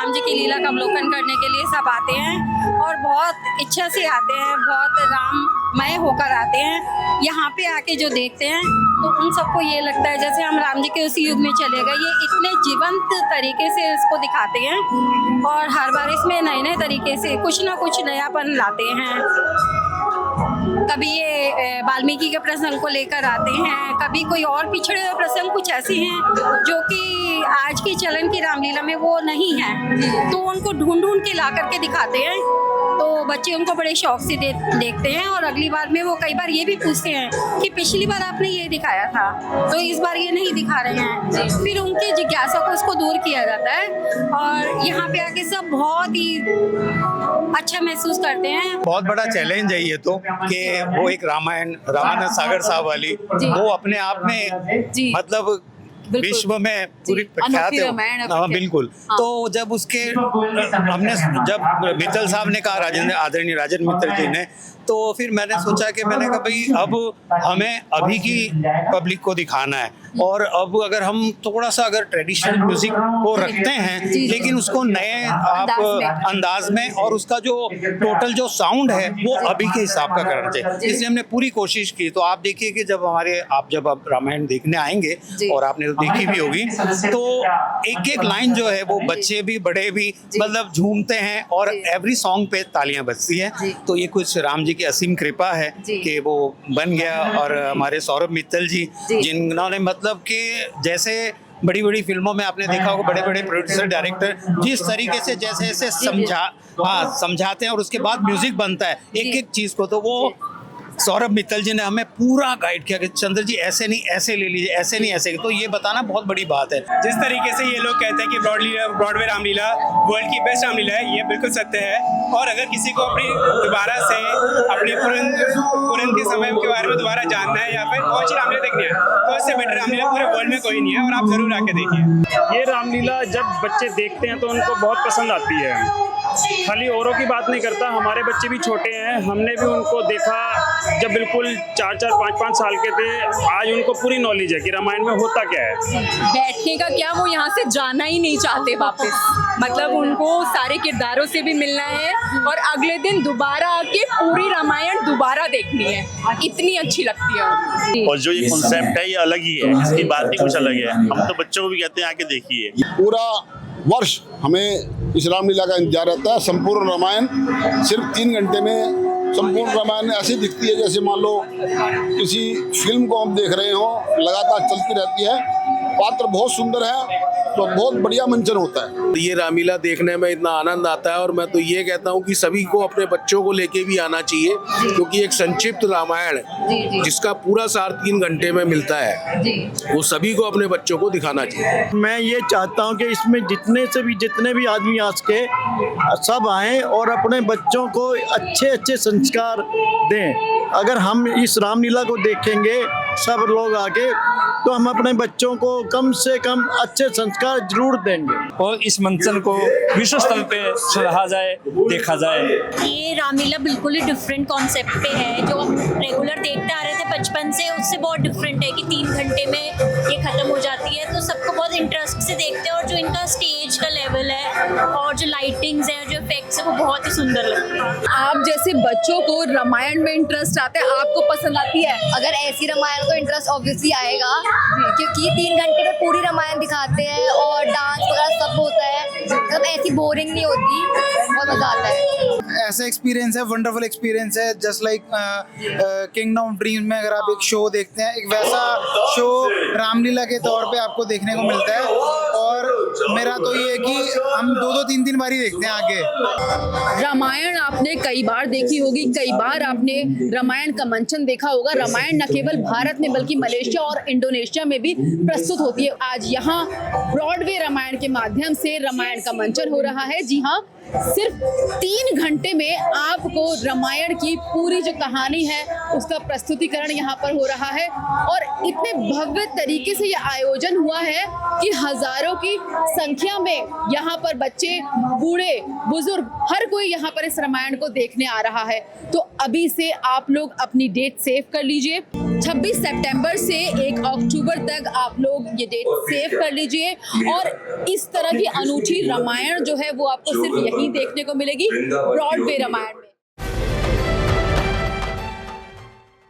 राम जी की लीला का अवलोकन करने के लिए सब आते हैं और बहुत इच्छा से आते हैं, बहुत राममय होकर आते हैं। यहाँ पे आके जो देखते हैं तो उन सबको ये लगता है जैसे हम राम जी के उसी युग में चले गए। ये इतने जीवंत तरीके से इसको दिखाते हैं और हर बार इसमें नए नए तरीके से कुछ ना कुछ नयापन लाते हैं। कभी ये वाल्मीकि के प्रसंग को लेकर आते हैं, कभी कोई और पिछड़े हुए प्रसंग कुछ ऐसे हैं जो कि आज की चलन की रामलीला में वो नहीं है, तो उनको ढूंढ ढूंढ के ला करके दिखाते हैं। तो बच्चे उनको बड़े शौक से देखते हैं और अगली बार में वो कई बार ये भी पूछते हैं कि पिछली बार आपने ये दिखाया था तो इस बार ये नहीं दिखा रहे हैं। फिर उनकी जिज्ञासा को उसको दूर किया जाता है और यहाँ पे आके सब बहुत ही अच्छा महसूस करते हैं। बहुत बड़ा चैलेंज है ये तो कि वो एक रामानंद सागर साहब वाली वो अपने आप में मतलब विश्व में पूरी प्रख्यात है। हाँ बिल्कुल। हाँ। तो जब उसके हमने जब मित्तल साहब ने कहा आदरणीय राजेंद्र मित्तल जी ने, तो फिर मैंने सोचा कि मैंने कहा भाई अब हमें अभी की पब्लिक को दिखाना है और अब अगर हम थोड़ा सा अगर ट्रेडिशनल म्यूजिक को रखते हैं लेकिन उसको नए आप अंदाज में और उसका जो टोटल जो साउंड है वो अभी के हिसाब का करना चाहिए, इसलिए हमने पूरी कोशिश की। तो आप देखिए कि जब आप रामायण देखने आएंगे और आपने तो देखी भी होगी, तो एक एक लाइन जो है वो बच्चे भी बड़े भी मतलब झूमते हैं और एवरी सॉन्ग पे तालियां बजती है। तो ये कुछ राम जी की असीम कृपा है कि वो बन गया। और हमारे सौरभ मित्तल जी जिन्होंने मतलब कि जैसे बड़ी बड़ी फिल्मों में आपने देखा होगा बड़े बड़े प्रोड्यूसर डायरेक्टर जिस तरीके से जैसे समझाते हैं और उसके बाद म्यूजिक बनता है एक एक चीज को, तो वो सौरभ मित्तल जी ने हमें पूरा गाइड किया कि चंद्र जी ऐसे नहीं ऐसे ले लीजिए, ऐसे नहीं ऐसे। तो ये बताना बहुत बड़ी बात है। जिस तरीके से ये लोग कहते हैं कि ब्रॉडवे रामलीला वर्ल्ड की बेस्ट रामलीला है, ये बिल्कुल सत्य है। और अगर किसी को अपनी दोबारा से अपने पुरन के समय के बारे में दोबारा जानना है या फिर कौन सी रामलीला देखनी है तो इससे बेटर रामलीला पूरे वर्ल्ड में कोई नहीं है और आप जरूर आके देखिए। ये रामलीला जब बच्चे देखते हैं तो उनको बहुत पसंद आती है। खाली औरों की बात नहीं करता, हमारे बच्चे भी छोटे हैं, हमने भी उनको देखा जब बिल्कुल 4-4, 5-5 साल के थे। आज उनको पूरी नॉलेज है कि रामायण में होता क्या है। बैठने का क्या, वो यहाँ से जाना ही नहीं चाहते वापस। मतलब उनको सारे किरदारों से भी मिलना है और अगले दिन दोबारा आके पूरी रामायण दोबारा देखनी है, इतनी अच्छी लगती है। और जो ये कॉन्सेप्ट है ये अलग ही है, इसकी बात ही कुछ अलग है। हम तो बच्चों को भी कहते हैं आके देखिए। पूरा वर्ष हमें इस रामलीला का इंतजार रहता है। संपूर्ण रामायण सिर्फ 3 घंटे में संपूर्ण रामायण ऐसी दिखती है जैसे मान लो किसी फिल्म को हम देख रहे हो, लगातार चलती रहती है। पात्र बहुत सुंदर है तो बहुत बढ़िया मंचन होता है। ये रामलीला देखने में इतना आनंद आता है और मैं तो ये कहता हूँ कि सभी को अपने बच्चों को लेके भी आना चाहिए क्योंकि एक संक्षिप्त रामायण जिसका पूरा सार 3 घंटे में मिलता है, वो सभी को अपने बच्चों को दिखाना चाहिए। मैं ये चाहता हूँ कि इसमें जितने भी आदमी आ सके सब आएं और अपने बच्चों को अच्छे अच्छे संस्कार दें। अगर हम इस रामलीला को देखेंगे सब लोग आके तो हम अपने बच्चों को कम से कम अच्छे संस्कार जरूर देंगे और इस मंचन को विश्व स्तर पे सराहा जाए, देखा जाए। ये रामलीला बिल्कुल ही डिफरेंट कॉन्सेप्ट पे है। जो हम रेगुलर देखते आ रहे थे बचपन से, उससे बहुत डिफरेंट है कि 3 घंटे में ये खत्म हो जाती है। तो सबको बहुत इंटरेस्ट से देखते हैं और जो इनका स्टेज का लेवल है और जो लाइटिंग्स है, जो इफेक्ट्स है, वो बहुत ही सुंदर लगता है। आप जैसे बच्चों को रामायण में इंटरेस्ट आता है, आपको पसंद आती है? अगर ऐसी रामायण को इंटरेस्ट ऑब्वियसली आएगा क्योंकि 3 घंटे में पूरी रामायण दिखाते हैं और डांस वगैरह सब होता है, सब ऐसी बोरिंग नहीं होती, बहुत मजा आता है। ऐसा एक्सपीरियंस है, वंडरफुल एक्सपीरियंस है। Just like kingdom of dreams में अगर आप एक शो देखते हैं, एक वैसा शो रामलीला के तौर पे आपको देखने को मिलता है। और मेरा तो ये है कि हम 2-2, 3-3 बार ही देखते हैं आगे। रामायण आपने कई बार देखी होगी, कई बार आपने रामायण का मंचन देखा होगा। रामायण न केवल भारत में बल्कि मलेशिया और इंडोनेशिया में भी प्रस्तुत होती है। आज यहाँ ब्रॉडवे रामायण के माध्यम से रामायण का मंचन हो रहा है। जी हाँ, सिर्फ 3 घंटे में आपको रामायण की पूरी जो कहानी है उसका प्रस्तुतिकरण यहाँ पर हो रहा है। और इतने भव्य तरीके से यह आयोजन हुआ है कि हजारों की संख्या में यहाँ पर बच्चे, बूढ़े, बुजुर्ग, हर कोई यहाँ पर इस रामायण को देखने आ रहा है। तो अभी से आप लोग अपनी डेट सेव कर लीजिए। 26 सितंबर से 1 अक्टूबर तक आप लोग ये डेट सेव कर लीजिए और इस तरह की अनूठी रामायण जो है वो आपको सिर्फ यहीं देखने को मिलेगी, ब्रॉडवे रामायण में।